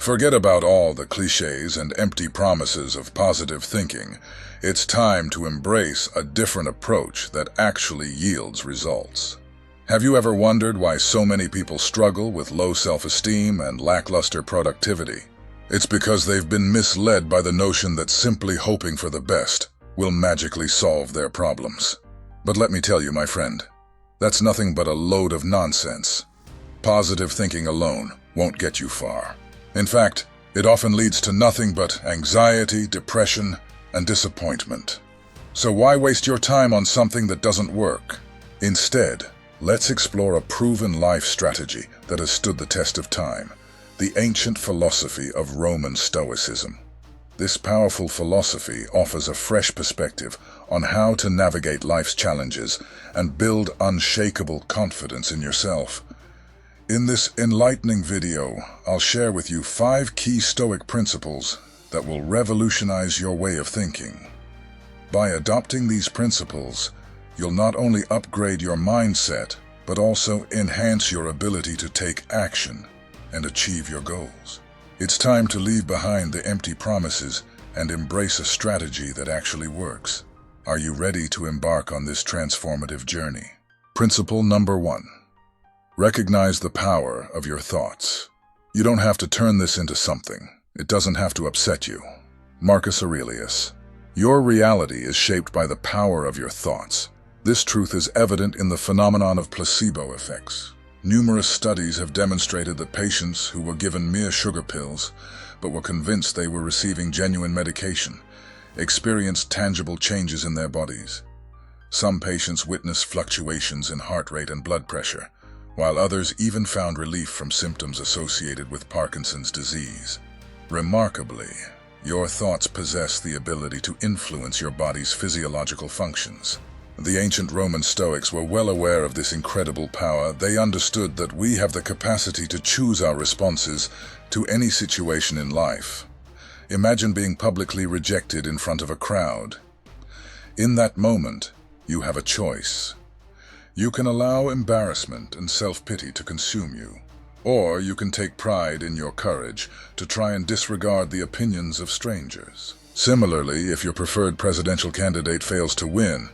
Forget about all the cliches and empty promises of positive thinking. It's time to embrace a different approach that actually yields results. Have you ever wondered why so many people struggle with low self-esteem and lackluster productivity? It's because they've been misled by the notion that simply hoping for the best will magically solve their problems. But let me tell you, my friend, that's nothing but a load of nonsense. Positive thinking alone won't get you far. In fact, it often leads to nothing but anxiety, depression, and disappointment. So why waste your time on something that doesn't work? Instead, let's explore a proven life strategy that has stood the test of time, the ancient philosophy of Roman Stoicism. This powerful philosophy offers a fresh perspective on how to navigate life's challenges and build unshakable confidence in yourself. In this enlightening video, I'll share with you 5 key Stoic principles that will revolutionize your way of thinking. By adopting these principles, you'll not only upgrade your mindset, but also enhance your ability to take action and achieve your goals. It's time to leave behind the empty promises and embrace a strategy that actually works. Are you ready to embark on this transformative journey? Principle number 1. Recognize the power of your thoughts. You don't have to turn this into something. It doesn't have to upset you. Marcus Aurelius. Your reality is shaped by the power of your thoughts. This truth is evident in the phenomenon of placebo effects. Numerous studies have demonstrated that patients who were given mere sugar pills, but were convinced they were receiving genuine medication, experienced tangible changes in their bodies. Some patients witnessed fluctuations in heart rate and blood pressure, while others even found relief from symptoms associated with Parkinson's disease. Remarkably, your thoughts possess the ability to influence your body's physiological functions. The ancient Roman Stoics were well aware of this incredible power. They understood that we have the capacity to choose our responses to any situation in life. Imagine being publicly rejected in front of a crowd. In that moment, you have a choice. You can allow embarrassment and self-pity to consume you, or you can take pride in your courage to try and disregard the opinions of strangers. Similarly, if your preferred presidential candidate fails to win,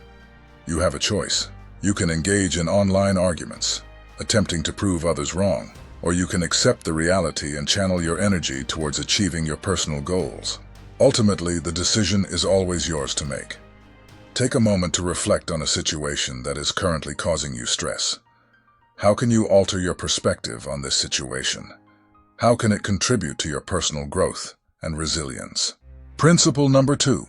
you have a choice. You can engage in online arguments, attempting to prove others wrong, or you can accept the reality and channel your energy towards achieving your personal goals. Ultimately, the decision is always yours to make. Take a moment to reflect on a situation that is currently causing you stress. How can you alter your perspective on this situation? How can it contribute to your personal growth and resilience? Principle number 2.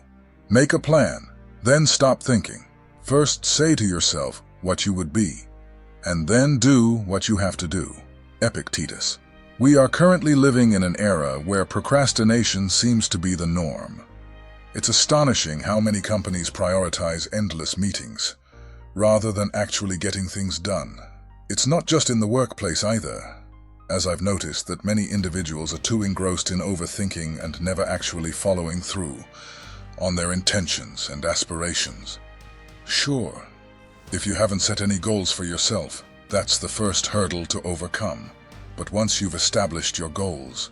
Make a plan, then stop thinking. First, say to yourself what you would be, and then do what you have to do. Epictetus. We are currently living in an era where procrastination seems to be the norm. It's astonishing how many companies prioritize endless meetings, rather than actually getting things done. It's not just in the workplace either, as I've noticed that many individuals are too engrossed in overthinking and never actually following through on their intentions and aspirations. Sure, if you haven't set any goals for yourself, that's the first hurdle to overcome. But once you've established your goals,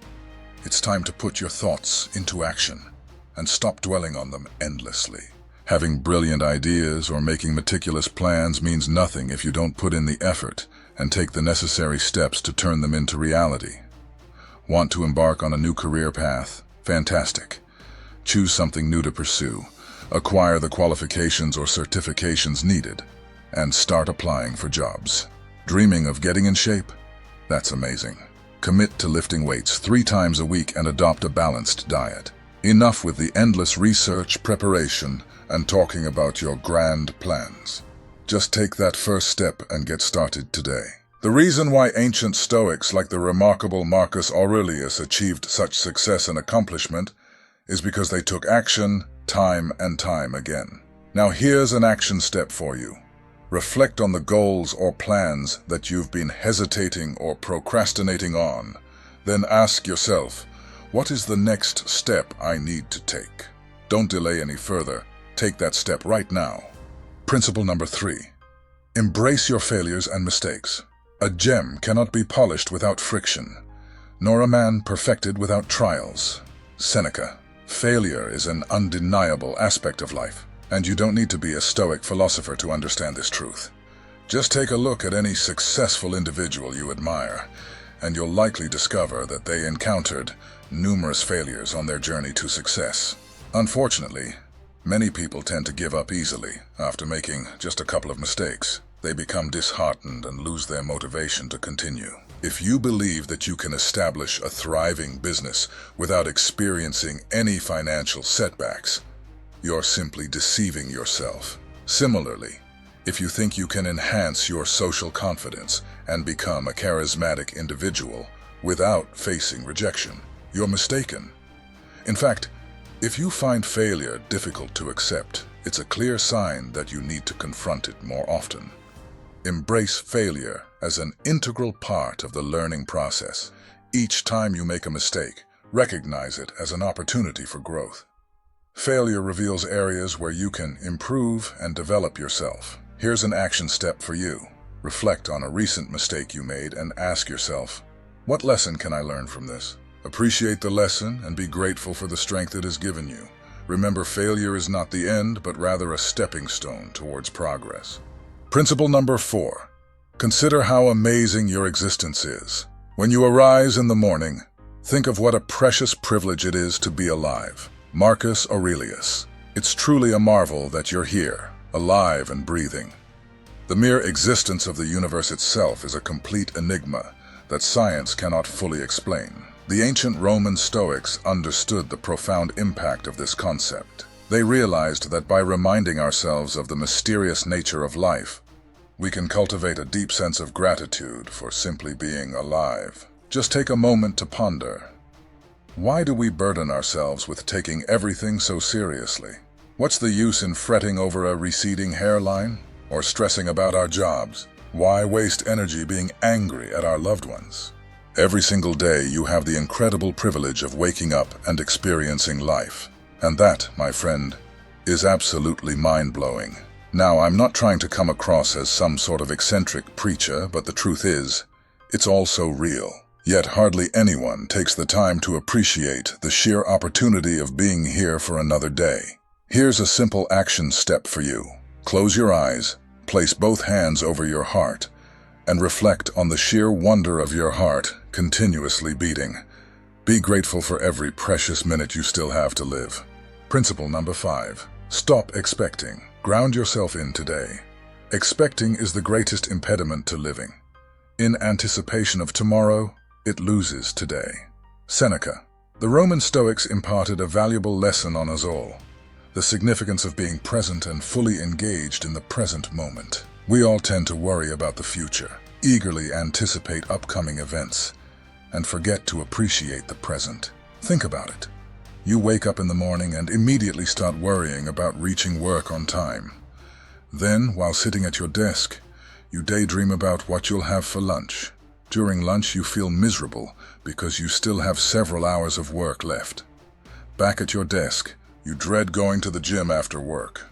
it's time to put your thoughts into action and stop dwelling on them endlessly. Having brilliant ideas or making meticulous plans means nothing if you don't put in the effort and take the necessary steps to turn them into reality. Want to embark on a new career path? Fantastic. Choose something new to pursue. Acquire the qualifications or certifications needed, and start applying for jobs. Dreaming of getting in shape? That's amazing. Commit to lifting weights 3 times a week and adopt a balanced diet. Enough with the endless research, preparation, and talking about your grand plans. Just take that first step and get started today. The reason why ancient Stoics like the remarkable Marcus Aurelius achieved such success and accomplishment is because they took action time and time again. Now here's an action step for you. Reflect on the goals or plans that you've been hesitating or procrastinating on. Then ask yourself, what is the next step I need to take? Don't delay any further. Take that step right now. Principle number 3. Embrace your failures and mistakes. A gem cannot be polished without friction. nor a man perfected without trials. Seneca. Failure is an undeniable aspect of life, and you don't need to be a Stoic philosopher to understand this truth. Just take a look at any successful individual you admire, and you'll likely discover that they encountered numerous failures on their journey to success. Unfortunately, many people tend to give up easily after making just a couple of mistakes. They become disheartened and lose their motivation to continue. If you believe that you can establish a thriving business without experiencing any financial setbacks, you're simply deceiving yourself. Similarly, if you think you can enhance your social confidence and become a charismatic individual without facing rejection, you're mistaken. In fact, if you find failure difficult to accept, it's a clear sign that you need to confront it more often. Embrace failure as an integral part of the learning process. Each time you make a mistake, recognize it as an opportunity for growth. Failure reveals areas where you can improve and develop yourself. Here's an action step for you. Reflect on a recent mistake you made and ask yourself, what lesson can I learn from this? Appreciate the lesson and be grateful for the strength it has given you. Remember, failure is not the end, but rather a stepping stone towards progress. Principle number 4. Consider how amazing your existence is. When you arise in the morning, think of what a precious privilege it is to be alive. Marcus Aurelius. It's truly a marvel that you're here, alive and breathing. The mere existence of the universe itself is a complete enigma that science cannot fully explain. The ancient Roman Stoics understood the profound impact of this concept. They realized that by reminding ourselves of the mysterious nature of life, we can cultivate a deep sense of gratitude for simply being alive. Just take a moment to ponder. Why do we burden ourselves with taking everything so seriously? What's the use in fretting over a receding hairline or stressing about our jobs? Why waste energy being angry at our loved ones? Every single day you have the incredible privilege of waking up and experiencing life. And that, my friend, is absolutely mind-blowing. Now, I'm not trying to come across as some sort of eccentric preacher, but the truth is, it's all so real. Yet hardly anyone takes the time to appreciate the sheer opportunity of being here for another day. Here's a simple action step for you. Close your eyes, place both hands over your heart, and reflect on the sheer wonder of your heart continuously beating. Be grateful for every precious minute you still have to live. Principle number 5. Stop expecting. Ground yourself in today. Expecting is the greatest impediment to living. In anticipation of tomorrow, it loses today. Seneca. The Roman Stoics imparted a valuable lesson on us all: the significance of being present and fully engaged in the present moment. We all tend to worry about the future, eagerly anticipate upcoming events, and forget to appreciate the present. Think about it. You wake up in the morning and immediately start worrying about reaching work on time. Then, while sitting at your desk, you daydream about what you'll have for lunch. During lunch, you feel miserable because you still have several hours of work left. Back at your desk, you dread going to the gym after work.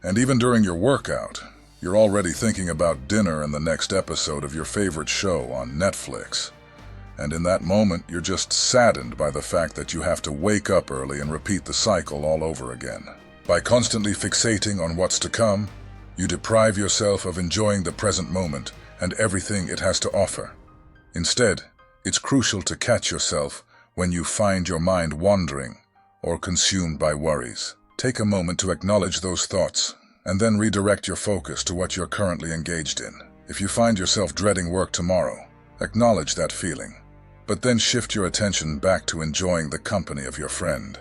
And even during your workout, you're already thinking about dinner and the next episode of your favorite show on Netflix. And in that moment, you're just saddened by the fact that you have to wake up early and repeat the cycle all over again. By constantly fixating on what's to come, you deprive yourself of enjoying the present moment and everything it has to offer. Instead, it's crucial to catch yourself when you find your mind wandering or consumed by worries. Take a moment to acknowledge those thoughts and then redirect your focus to what you're currently engaged in. If you find yourself dreading work tomorrow, acknowledge that feeling, but then shift your attention back to enjoying the company of your friend.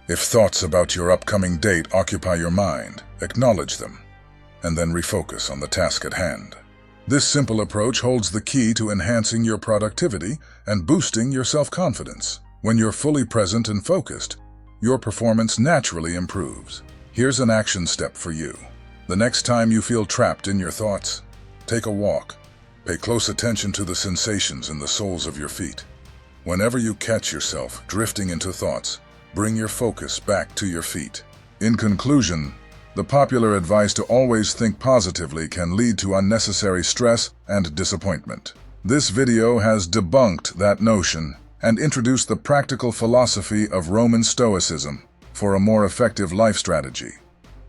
If thoughts about your upcoming date occupy your mind, acknowledge them, and then refocus on the task at hand. This simple approach holds the key to enhancing your productivity and boosting your self-confidence. When you're fully present and focused, your performance naturally improves. Here's an action step for you. The next time you feel trapped in your thoughts, take a walk. Pay close attention to the sensations in the soles of your feet. Whenever you catch yourself drifting into thoughts, bring your focus back to your feet. In conclusion, the popular advice to always think positively can lead to unnecessary stress and disappointment. This video has debunked that notion and introduce the practical philosophy of Roman Stoicism for a more effective life strategy.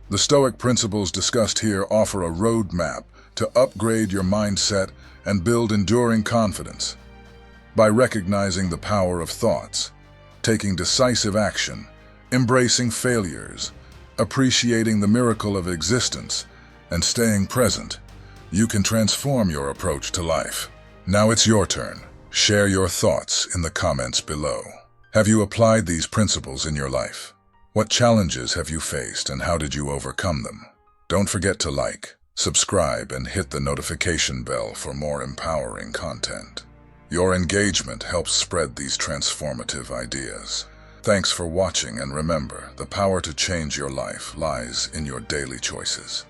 The Stoic principles discussed here offer a roadmap to upgrade your mindset and build enduring confidence. By recognizing the power of thoughts, taking decisive action, embracing failures, appreciating the miracle of existence, and staying present, you can transform your approach to life. Now it's your turn. Share your thoughts in the comments below. Have you applied these principles in your life? What challenges have you faced and how did you overcome them? Don't forget to like, subscribe, and hit the notification bell for more empowering content. Your engagement helps spread these transformative ideas. Thanks for watching, and remember, the power to change your life lies in your daily choices.